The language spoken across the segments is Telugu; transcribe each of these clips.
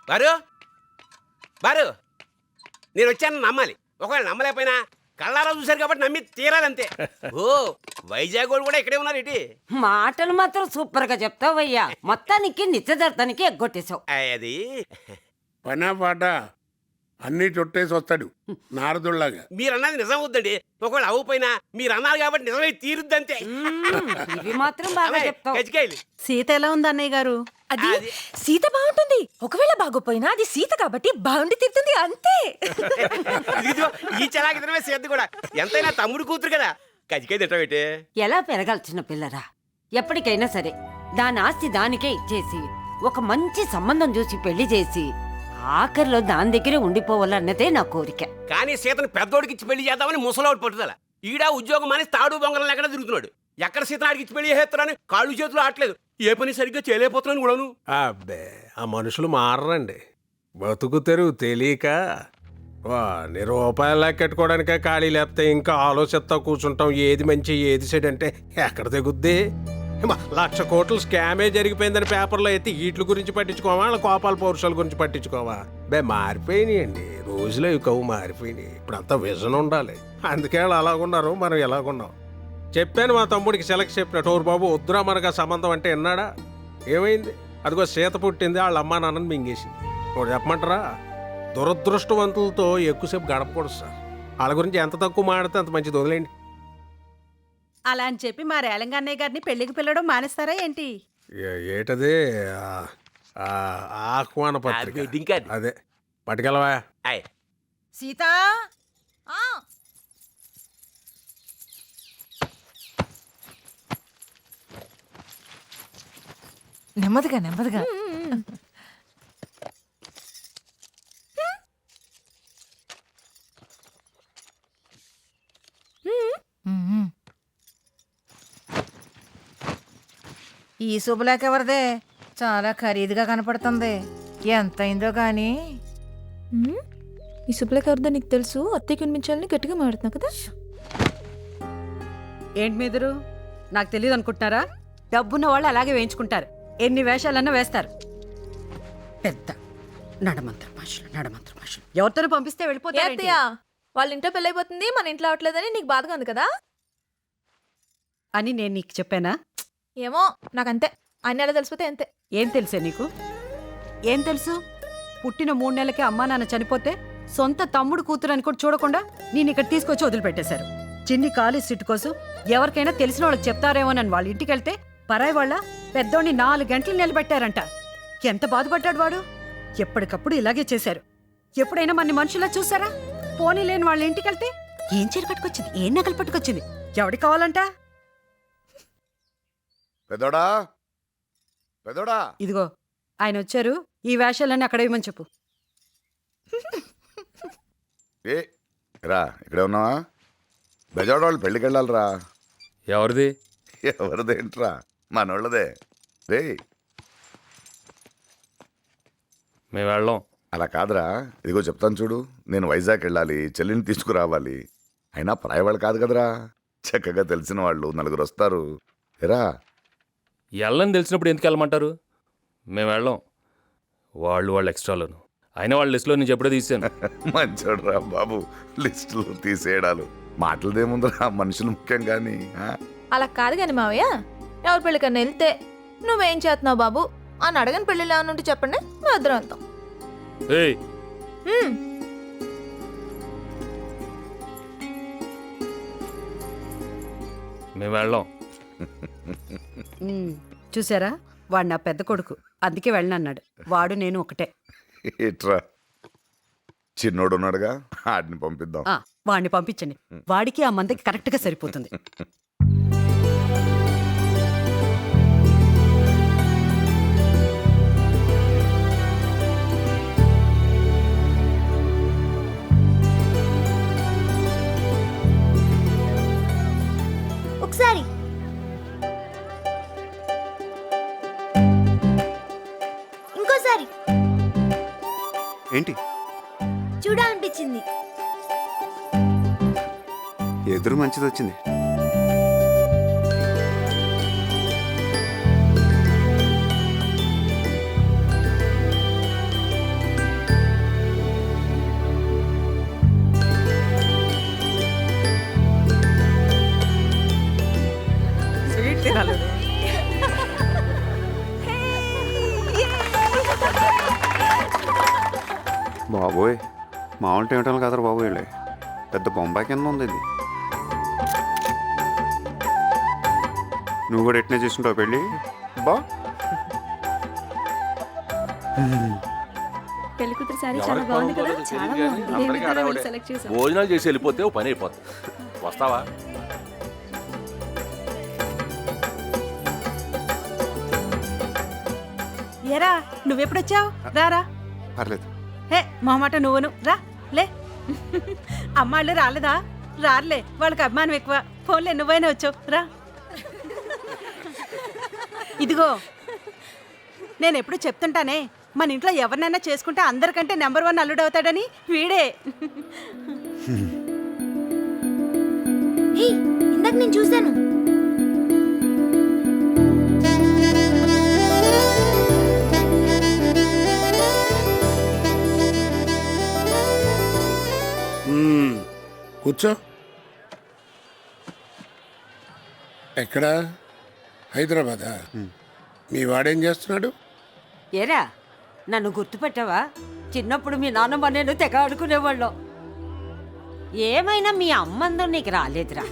బారు బారు నేను వచ్చాను నమ్మాలి. ఒకవేళ నమ్మలేకపోయినా కళ్ళారా చూశారు కాబట్టి నమ్మి తీరాలంతే. ఓ వైజాగ్ వాళ్ళు కూడా ఇక్కడే ఉన్నారు ఏంటి? మాటలు మాత్రం సూపర్ గా చెప్తావయ్యా. మొత్తానికి నిశ్చితార్థానికి ఎగ్గొట్టేశావు. అది పనా పాట అన్నీ చుట్టేసి వస్తాడు నారదుల్లాగా. మీరు అన్నది నిజం అవుద్దండి. ఒకవేళ అవ్వపోయినా మీరు అన్నారు కాబట్టి నిజమై తీరుద్దంతే. ఇవి మాత్రం బాగా చెప్తావు. కచ్చికాయలు సీత ఎలా ఉంది అన్నయ్య గారు? అది సీత బాగుంటుంది. ఒకవేళ బాగోపోయినా అది సీత కాబట్టి బాగుండి తిరుగుతుంది అంతే. ఇదిగో ఈ చలాకితనమే సేద్దు కూడా. ఎంతైనా తమ్ముడు కూతురు కదా. కచ్చికాయ తింటావేటే? ఎలా పెరగాల్సిన పిల్లరా? ఎప్పటికైనా సరే దాని ఆస్తి దానికే ఇచ్చేసి ఒక మంచి సంబంధం చూసి పెళ్లి చేసి ఆఖరిలో దాని దగ్గరే ఉండిపోవాలన్నదే నా కోరిక. కానీ సీతను పెద్దోడికి ఇచ్చి పెళ్లి చేద్దామని ముసలోడు పట్టుదల. ఈడా ఉద్యోగం అని తాడు బొంగరం ఎక్కడ తిరుగుతున్నాడు. ఎక్కడ సీతను ఆడికి ఇచ్చి పెళ్లి చేస్తారని కాళ్ళు చేతులు ఆటలేదు. ఏ పని సరిగ్గా చేయలేకపోతున్నాను కూడాను. అబ్బే ఆ మనుషులు మారరండి. బతుకు తెరువు తెలియక వాడిని రూపాయలు లెక్కెట్టుకోవడానికే ఖాళీ లేకపోతే ఇంకా ఆలోచిస్తా కూర్చుంటాం. ఏది మంచి ఏది చెడు అంటే ఎక్కడ తెగుద్ది? 1,00,000 కోట్లు స్కామే జరిగిపోయిందని పేపర్లో అయితే వీటి గురించి పట్టించుకోవా, వాళ్ళ కోపాల పౌరుషాల గురించి పట్టించుకోవా? మారిపోయినాయండి రోజులు. ఇవి కవు మారిపోయినాయి. ఇప్పుడు అంతా విజన్ ఉండాలి. అందుకే వాళ్ళు అలాగున్నారు, మనం ఎలాగున్నాం. చెప్పాను మా తమ్ముడికి సెలెక్ట్ చెప్పినట్టు, ఓరు బాబు వద్దురా మనకు ఆ సంబంధం అంటే విన్నాడా? ఏమైంది? అదిగో సీత పుట్టింది, వాళ్ళ అమ్మా నాన్నని మింగేసింది. ఇప్పుడు చెప్పమంటారా, దురదృష్టవంతులతో ఎక్కువసేపు గడపకూడదు సార్. వాళ్ళ గురించి ఎంత తక్కువ మాడితే అంత మంచిది. వదిలేండి. అలా అని చెప్పి మా రేలంగా అన్నయ్య గారిని పెళ్లికి పిల్లడం మానేస్తారా ఏంటి? ఏటది ఆహ్వాన పత్రిక అదే పట్టుకెళ్ళవా? సీత నెమ్మదిగా నెమ్మదిగా. ఈ శుభలేఖ ఎవరిదే? చాలా ఖరీదుగా కనపడుతుంది. ఎంత అయిందో గాని. ఈ శుభ్లేఖ ఎవరిదో నీకు తెలుసు. అత్తయ్యకి వినిపించాలని గట్టిగా మాడుతున్నావు కదా. ఏంటి మీదరు నాకు తెలియదు అనుకుంటున్నారా? డబ్బున్న వాళ్ళు అలాగే వేయించుకుంటారు. ఎన్ని వేషాలన్నా వేస్తారు. పెద్ద నడమంత్ర భాషలు ఎవరితోనూ పంపిస్తే వెళ్ళిపోతారు. అత్తయ్య వాళ్ళ ఇంట్లో పెళ్ళైపోతుంది, మన ఇంట్లో అవట్లేదని నీకు బాధగా ఉంది కదా అని నేను నీకు చెప్పానా? ఏమో నాకంతే. అన్ని ఎలా తెలిసిపోతే అంతే. ఏం తెలుసే నీకు? ఏం తెలుసు? పుట్టిన 3 నెలలకే అమ్మా నాన్న చనిపోతే సొంత తమ్ముడు కూతురు అని కూడా చూడకుండా నేను ఇక్కడ తీసుకొచ్చి వదిలిపెట్టేశారు. చిన్ని కాలేజ్ సీటు కోసం ఎవరికైనా తెలిసిన వాళ్ళకి చెప్తారేమోనని వాళ్ళ ఇంటికి వెళ్తే పరాయి వాళ్ళ పెద్దోడిని 4 గంటలు నిలబెట్టారంట. ఎంత బాధపడ్డాడు వాడు. ఎప్పటికప్పుడు ఇలాగే చేశారు. ఎప్పుడైనా మన మనుషులా చూసారా? పోనీ లేని వాళ్ళ ఇంటికి వెళ్తే ఏం చీర కట్టుకొచ్చింది, ఏం నగలు పట్టుకొచ్చింది, ఎవడికి కావాలంట? పెదోడా ఇదిగో ఆయన వచ్చారు. ఈ వేషాలన్నీ అక్కడ ఇవ్వమని చెప్పు. ఏ రా, ఇక్కడే ఉన్నావా? బెజవాడ వాళ్ళు పెళ్ళికి వెళ్ళాలిరా. ఎవరిది? ఎవరిదేంట్రా, మనోళ్ళదే. రే మేము వెళ్ళాం. అలా కాదురా, ఇదిగో చెప్తాను చూడు. నేను వైజాగ్ వెళ్ళాలి, చెల్లిని తీసుకురావాలి. అయినా పరాయి వాళ్ళు కాదు కదరా, చక్కగా తెలిసిన వాళ్ళు 4 వస్తారు. ఎరా వెళ్ళని తెలిసినప్పుడు ఎందుకు వెళ్ళమంటారు? మేము వెళ్ళాం. వాళ్ళు ఎక్స్ట్రాలోను. అయినా వాళ్ళ లిస్టులో నేను ఎప్పుడో తీసాను. మంచోడురా బాబు, లిస్టులు తీసేయడాలు. మాటలదేముందిరా, మనుషులు ముఖ్యం. కానీ అలా కాదు కాని మావయ్య, ఎవరి పెళ్ళికన్నా వెళ్తే నువ్వేం చేస్తున్నావు బాబు అని అడగని పెళ్ళిలో ఉంటే చెప్పండి, మేము ఇద్దరం వెళ్తాం. ఏయ్ మేము వెళ్ళాం. చూసారా, వాడు నా పెద్ద కొడుకు, అందుకే వెళ్ళనన్నాడు. వాడు నేను ఒకటే. ఏట్రా, చిన్నోడు ఉన్నాడుగా, ఆడిని పంపిద్దాం. వాడిని పంపించండి. వాడికి ఆ మందకి కరెక్ట్గా సరిపోతుంది. ఒకసారి ఇంకోసారి ఏంటి చూడాలనిపించింది. ఎదురు మంచిది వచ్చింది. బాబోయ్ మామూలు టేమటాలు కదరా బాబు వీళ్ళే పెద్ద బొంబాయి కింద ఉంది ఇది. నువ్వు కూడా ఎట్నే చేసుకుంటావు పెళ్ళి బా పెళ్లి కూతురు సారీ చాలా బాగుంది కదా, చాలా బాగుంది. నేను కూడా వెళ్ళి సెలెక్ట్ చేశాను. భోజనాలు చేసి వెళ్ళిపోతే ఓ పని అయిపోతుంది. వస్తావా? ఏరా నువ్వెప్పుడొచ్చావు? రారా. పర్లేదు హే మొహమాట నువ్వును రా లే. అమ్మాళ్ళు రాలేదా? రారులే, వాళ్ళకి అభిమానం ఎక్కువ. ఫోన్లే నువ్వైనా వచ్చావు రా. ఇదిగో నేను ఎప్పుడు చెప్తుంటానే, మన ఇంట్లో ఎవరినైనా చేసుకుంటే అందరికంటే నెంబర్ 1 అల్లుడు అవుతాడని. వీడే. హే, ఇందాక నేను చూశాను. కూర్చో. ఎక్కడా? హైదరాబాదా? మీ వాడేం చేస్తున్నాడు? ఏరా నన్ను గుర్తుపెట్టావా? చిన్నప్పుడు మీ నాన్నమ్మ నేను తెగ ఆడుకునేవాళ్ళం. ఏమైనా మీ అమ్మందో నీకు రాలేదురా.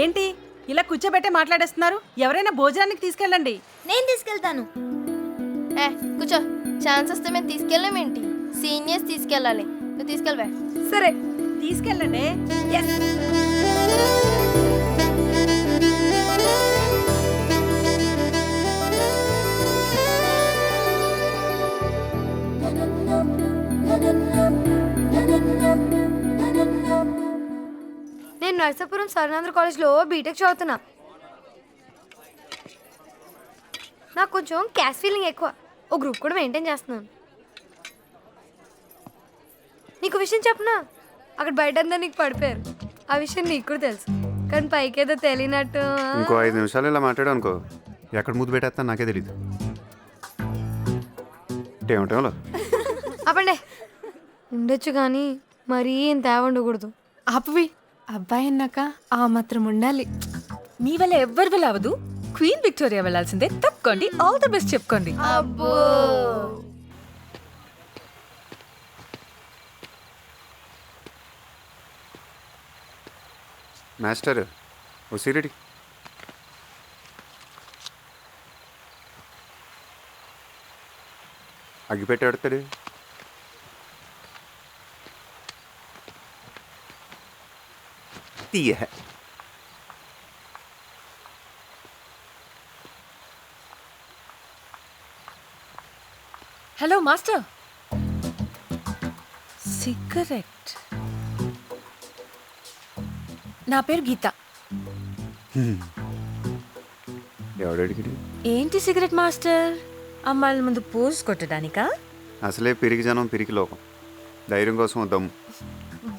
ఏంటి ఇలా కూర్చోబెట్టే మాట్లాడేస్తున్నారు? ఎవరైనా భోజనానికి తీసుకెళ్ళండి. నేను తీసుకెళ్తాను. కూర్చో. ఛాన్స్ వస్తే మేము తీసుకెళ్ళామేంటి? సీనియర్స్ తీసుకెళ్ళాలి. నువ్వు తీసుకెళ్ళవే. సరే తీసుకెళ్ళండి. నేను నర్సాపురం సర్వేంద్ర కాలేజ్లో బీటెక్ చదువుతున్నా. నాకు కొంచెం క్యాష్ ఫీలింగ్ ఎక్కువ. ఓ గ్రూప్ కూడా మెయింటైన్ చేస్తున్నాను. నీకు విషయం చెప్పనా? అక్కడ బయట అంతా నీకు పడిపోయారు. ఆ విషయం నీకు కూడా తెలుసు, కానీ పైకేదో తెలియనట్టు. ఇంకో 5 నిమిషాలు ఇలా మాట్లాడు అనుకో, ఎక్కడ ముద్దు పెట్టేస్తా నాకే తెలీదు. టేమటంలో అప్పండే ఉండొచ్చు కానీ మరీ ఇంత ఉండకూడదు. ఆపవి. అబ్బాయి అన్నాక ఆ మాత్రం ఉండాలి. మీ వల్ల ఎవ్వరి వల్ల అవదు. క్వీన్ విక్టోరియా వెళ్ళాల్సిందే. తప్పుకోండి. ఆల్ ది బెస్ట్ చెప్పుకోండి. అబ్బో, మాస్టర్ ఓ సిరెడి. అగ్గిపెట్టి ఆడతాడు. తీయ హలో మాస్టర్. సిగరెట్. నా పేరు గీత. ఎవడడిగిడి? ఏంటి సిగరెట్ మాస్టర్? అమ్మాయిల ముందు పోజ్ కొట్టడానికా? అసలే పిరికి జనం పిరికి లోకం. ధైర్యం కోసం ఓ దమ్ము.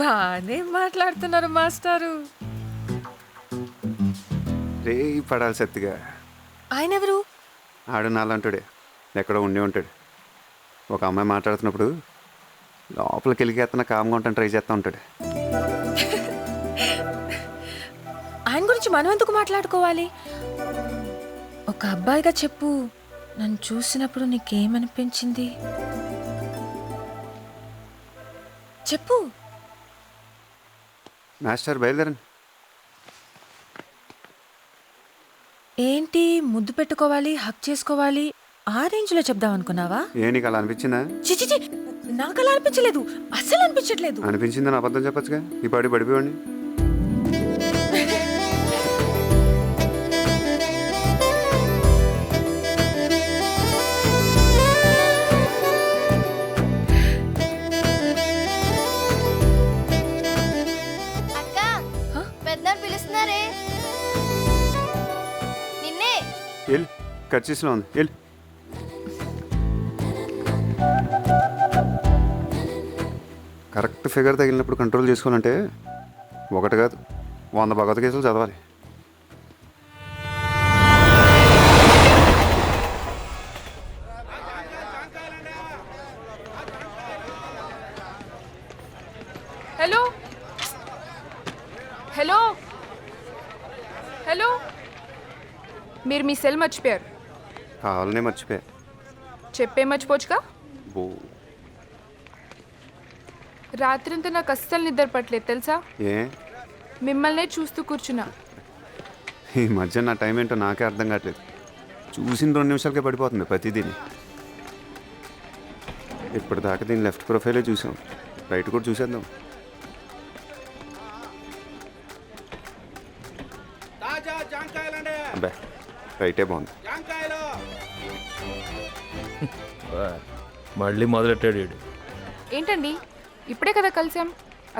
బానే మాట్లాడుతున్నారు మాస్టారు. రే పడాలి సత్తిగా. ఆయన ఎవరు? ఆడు నాలంటాడే, ఎక్కడో ఉండి ఉంటాడు. ఒక అమ్మాయి మాట్లాడుతున్నప్పుడు లోపలికి వెళ్ళికేస్తున్న కామ్గా ఉంటాను ట్రై చేస్తూ ఉంటాడు. ఆయన గురించి మనం ఎందుకు మాట్లాడుకోవాలి? ఒక అబ్బాయిగా చెప్పు, నన్ను చూసినప్పుడు నీకేమనిపించింది? చెప్పు. మాస్టర్ బయలుదేరండి. ఏంటి ముద్దు పెట్టుకోవాలి, హక్ చేసుకోవాలి, ఆ రేంజ్లో చెప్దాం అనుకున్నావా? ఏ నీకు అలా అనిపించిందా? చిచి, నాకు అలా అనిపించలేదు, అస్సలు అనిపించట్లేదు. అనిపించిందని అబద్ధం చెప్పచ్చుగా. ఈ పాడి పడిపోయండి. పిలుస్తున్నారే నిన్నే. వెళ్ళి కర్చీస్లో ఉంది వెళ్ళి. కరెక్ట్ ఫిగర్ తగిలినప్పుడు కంట్రోల్ చేసుకోవాలంటే ఒకటి కాదు 100 భగవత్ కేసులు చదవాలి. హలో హలో హలో, మీరు మీ సెల్ మర్చిపోయారు. కావాలనే మర్చిపోయా. చెప్పే మర్చిపోవచ్చుగా. బో రాత్రంతా నాకు అస్సలు నిద్ర పట్టలేదు తెలుసా. ఏ మిమ్మల్నే చూస్తూ కూర్చున్నా. ఈ మధ్య నా టైం ఏంటో నాకే అర్థం కావట్లేదు. చూసిన 2 నిమిషాలకే పడిపోతుంది ప్రతిదీని. ఇప్పటిదాకా దీని లెఫ్ట్ ప్రొఫైలే చూసాం, రైట్ కూడా చూసేద్దాం. అబ్బా రైటే బాగుంది. మళ్ళీ మొదలెట్టాడు వీడు. ఏంటండి ఇప్పుడే కదా కలిసాం,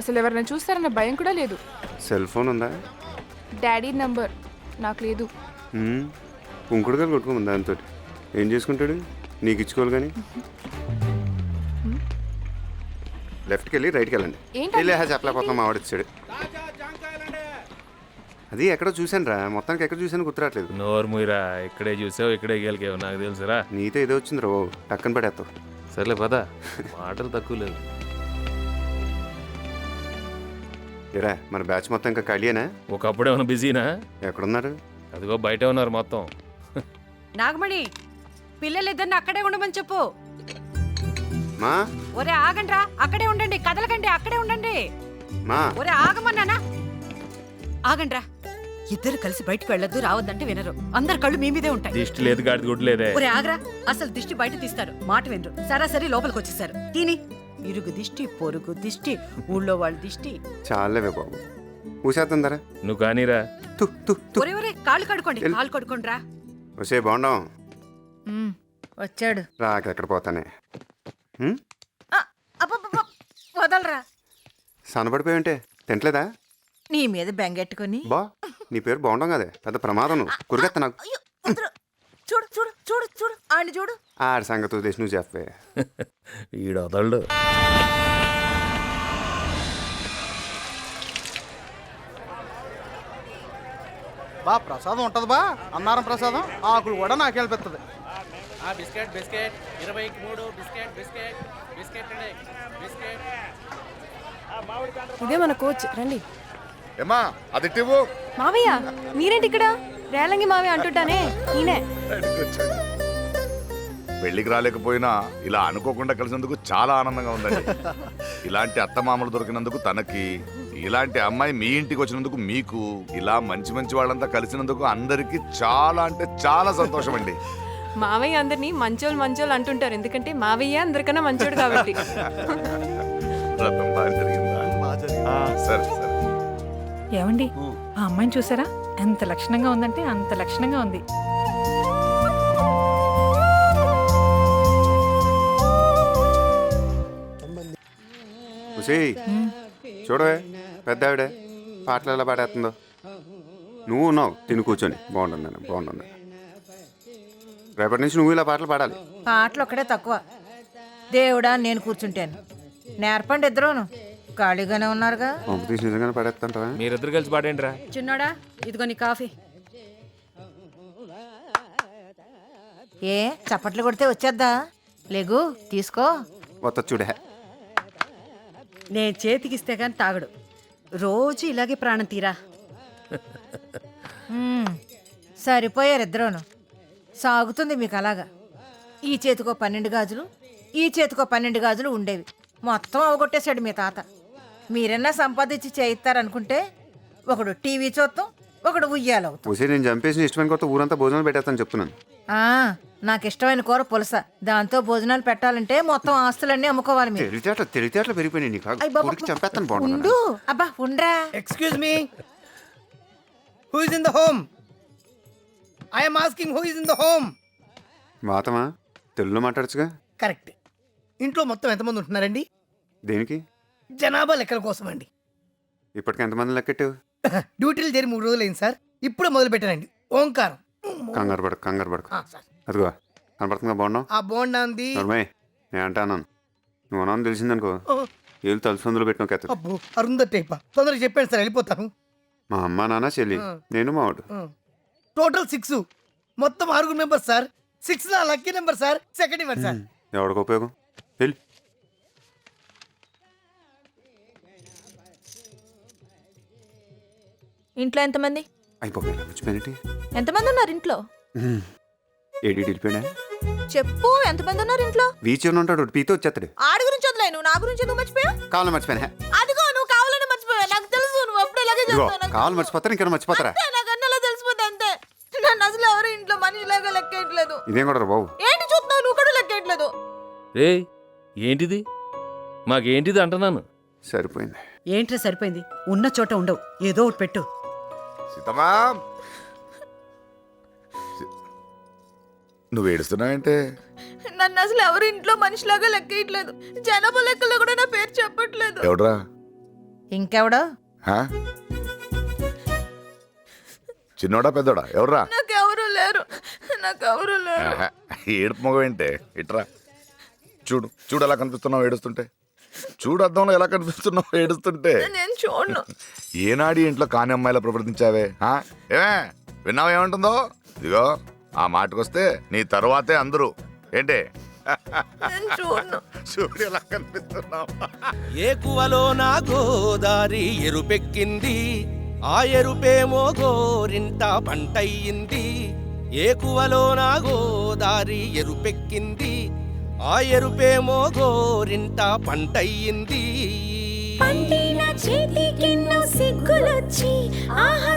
అసలు ఎవరైనా చూస్తారన్న భయం కూడా లేదు. సెల్ ఫోన్ ఉందా? డాడీ నంబర్ నాకు లేదు. ఉంకుడుగా కొట్టుకోమంది దాంతో. ఏం చేసుకుంటాడు? నీకు ఇచ్చుకోవాలి కానీ. లెఫ్ట్కి వెళ్ళి రైట్కి వెళ్ళండి. ఏంటండి? వెళ్ళి చెప్పలేకపోతున్నాం, మా వాడు ఇచ్చాడు. అది ఎక్కడో చూశాను రా, మొత్తానికి ఎక్కడ చూశాను గుర్తురాట్లేదు. నోరు ముయిరా, ఇక్కడే చూసావు ఇక్కడే గెలికావు, నాకు తెలుసురా. నీతో ఏదో వచ్చింది రా, టక్కన పడేస్తావు. సర్లే పదా, మాటలు తక్కువ లేదు. ఏరా మన బ్యాచ్ మొత్తం ఇంకా ఖాళీయేనా? ఒకప్పుడు ఏమైనా బిజీనా? ఎక్కడున్నారు? అదిగో బయటే ఉన్నారు మొత్తం. నాగమణి, పిల్లలిద్దరిని అక్కడే ఉండమని చెప్పు. మా ఒరే ఆగండ్రా, అక్కడే ఉండండి, కదలకండి, అక్కడే ఉండండి. మా ఒరే ఆగమన్నానా? ఆగండ్రా, ఇద్దరు కలిసి బయటకు వెళ్ళొద్దు, రావద్దంటే వినరు. అందరు కళ్ళు మీ మీదే ఉంటాయి. దిష్టి లేదు, గాడిది గుడ్డు లేదే. ఒరే ఆగరా, అసలు దిష్టి బయట తీస్తారు, మాట వినరు. సరాసరి లోపలికి వచ్చేసారు. తిని ఇరుగు దిష్టి, పొరుగు దిష్టి, ఊళ్ళో వాళ్ళ దిష్టి. చాలేవే బాబు, ఊసేస్తుందరా. నువ్వు కానీరా. ఒరే ఒరే, కాళ్ళు కడుకోండి, కాళ్ళు కడుకోండి రా. వసే బాగుండం. వచ్చాడు. రాకెక్కడ పోతానే. అబ్బబ్బబ్బ, వదలరా. సన్నపడిపోయి ఉంటే తింటలేదా? నీ మీద బెంగెట్టుకుని. బా నీ పేరు బాగుండం కదే, పెద్ద ప్రమాదం. నువ్వు కురిగెత్త నాకు. అయ్యో, వదరు. చూడు చూడు చూడు చూడు, ఆడిని చూడు. ఆడి సంగతి వదిలేసి నువ్వు చెప్పే. ఈడు వదలడు. బా ప్రసాదం ఉంటది బా, అన్నారం ప్రసాదం. ఆకులు కూడా నాకే అనిపిస్తుంది. బిస్కెట్ బిస్కెట్ 20కి 3 బిస్కెట్ బిస్కెట్ బిస్కెట్ అండి బిస్కెట్. ఇదే మన కోచ్, రండి. ఏమా అది టివ్వు. మావయ్య మీరేంటి ఇక్కడ? రేలంగి మావయ్య అంటుంటానే, ఈయనే. పెళ్ళికి రాలేకపోయినా ఇలా అనుకోకుండా కలిసినందుకు చాలా ఆనందంగా ఉందండి. ఇలాంటి అత్తమామలు దొరికినందుకు తనకి, ఇలాంటి అమ్మాయి మీ ఇంటికి వచ్చినందుకు మీకు, ఇలా మంచి మంచి వాళ్ళంతా కలిసినందుకు అందరికీ చాలా అంటే చాలా సంతోషం అండి. మావయ్య అందరినీ మంచోళ్ళు మంచోళ్ళు అంటుంటారు, ఎందుకంటే మావయ్య అందరికన్నా మంచోడు కాబట్టి. రథం బాగా జరిగిందా? సరే సరే. ఏమండి, ఆ అమ్మాయిని చూసారా? ఎంత లక్షణంగా ఉందంటే అంత లక్షణంగా ఉంది. చూడవే పెద్ద ఆవిడే పాటలు ఎలా పాడేస్తుందో. నువ్వు ఉన్నావు తిని కూర్చొని. బాగుంటుంది బాగుంటుంది. రేపటి నుంచి నువ్వు ఇలా పాటలు పాడాలి. పాటలు ఒక్కడే తక్కువ. దేవుడా నేను కూర్చుంటాను. నేర్పండి ఇద్దరును, ఖాళీగానే ఉన్నారుగా. పంపు తీసి నిజంగానే పాడేస్తుంటావా? మీరిద్దరు కలిసి పాడేంట్రా. చిన్నోడా, ఇదిగో నీ కాఫీ. ఏ చప్పట్లు కొడితే వచ్చేద్దా? లేగు తీసుకో. వత్త చూడే. నేను చేతికిస్తే గాని తాగడు. రోజు ఇలాగే ప్రాణం తీరా. సరిపోయారు ఇద్దరును. సాగుతుంది మీకు అలాగా. ఈ చేతికో 12 గాజులు, ఈ చేతికో 12 గాజులు ఉండేవి. మొత్తం అవగొట్టేశాడు మీ తాత. మీరన్నా సంపాదించి చేయిస్తారనుకుంటే ఒకడు టీవీ చూస్తాం, ఒకడు ఉయ్యాలవుతాం. ఉసే నేను చంపేసిన ఇష్టమైన కొత్త ఊరంతా భోజనాలు పెట్టేస్తాను చెప్తున్నాను. నాకు ఇష్టమైన కూర పులస, దాంతో భోజనాలు పెట్టాలంటే మొత్తం ఆస్తులన్నీ అమ్ముకోవాలి మీరు. తెలివితేటలు పెరిగిపోయినాయి నీకు. అయ్ బాబా, ఊరికి చంపేస్తాను. బాగుంటుంది. ఉండు అబ్బా ఉండ్రా. Excuse me, who is in the home? I am asking who is in the home. వాతమా తెలుగులో మాట్లాడచ్చుగా. కరెక్ట్. ఇంట్లో మొత్తం ఎంతమంది ఉంటున్నారండి? దేనికి? జనాభా లెక్కల కోసం అండి. ఇప్పటికి ఎంతమంది లెక్కెట్టావు? డ్యూటీలు చేరి 3 రోజులైంది సార్. ఇప్పుడే మొదలు పెట్టానండి. ఓంకారం. కంగారు పడకు. సార్, అదిగో కనపడుతుందా బాగున్నావు? ఆ బోండా ఉంది. నేను అంటాను, నువ్వు అన్నాను తెలిసిందనుకో, ఏళ్ళు తలుసుందులో పెట్టిన కథ. అబ్బో, అరుందట్టేప. తొందరగా చెప్పాను సార్, వెళ్ళిపోతాను. మా అమ్మ నాన్న చెల్లి, నేను మావాడు. టోటల్ 6. మొత్తం 6 మెంబర్స్ సార్. 6 నా లక్కీ నెంబర్ సార్. సెకండ్ ఇవ్వండి సార్. ఎవరికి ఉపయోగం? వెళ్ళి. ఇంట్లో ఎంతమంది? అయిపోయింది. ఎంతమంది ఉన్నారు ఇంట్లో? ఏడి వెళ్ళిపోయినా చెప్పు ఎంతమంది ఉన్నారు ఇంట్లో వీచి ఉంటాడు పీతో వచ్చేస్తాడు. ఆడి గురించి వదిలే నువ్వు నా గురించి ఎందుకు మర్చిపోయా కావాలి మర్చిపోయినా. అదిగో నువ్వు కావాలని మర్చిపోయా నాకు తెలుసు నువ్వు అప్పుడు ఇలాగే ఇదిగో చేస్తావు కావాలి మర్చిపోతారు ఇంకా మర్చిపోతారా? నాకు అన్నలా తెలిసిపోతే అంతే నన్ను అసలు ఎవరు ఇంట్లో మనిషిలాగా లెక్కేయట్లేదు ఇదేం కూడా బాబు. ఏంటి చూస్తున్నావు నువ్వు కూడా లెక్కేయట్లేదు రే ఏంటిది మాకేంటిది అంటున్నాను. సరిపోయింది. ఏంట్రా సరిపోయింది? ఉన్న చోట ఉండవు, ఏదో ఒకటి పెట్టు. సీతమ్మా నువ్వు ఏడుస్తున్నావంటే? నన్ను అసలు ఎవరు ఇంట్లో మనిషిలాగా లెక్కేయట్లేదు. జనాభా లెక్కలో కూడా నా పేరు చెప్పట్లేదు. ఎవడ్రా? ఇంకెవడో హా? చిన్నోడా పెద్దోడా ఎవర్రా? నాకెవరు లేరు. ఆహా, ఏడుపు మొగం ఏంటే? ఇట్రా చూడు చూడు ఎలా కనిపిస్తున్నావు ఏడుస్తుంటే. చూడు అద్దంలో ఎలా కనిపిస్తున్నావు ఏడుస్తుంటే. నేను చూడను. ఏనాడి ఇంట్లో కాని అమ్మాయిలా ప్రవర్తించావే? ఆ? ఏమే విన్నావు ఏమంటుందో? ఇదిగో ఆ మాటకొస్తే నీ తరువాతే అందరూ ఏంటే. నేను చూడను. చూడు ఎలా కనిపిస్తున్నావు. ఏకువలో నా గోదారి ఎరుపెక్కింది, ఆ ఎరుపేమో గోరింట పంటయ్యింది. ఏకువలో నా గోదారి ఎరుపెక్కింది, ఆ ఎరుపేమో గోరింట పంటయ్యింది. పండిన చేతికెన్నో సిగ్గులొచ్చి ఆహా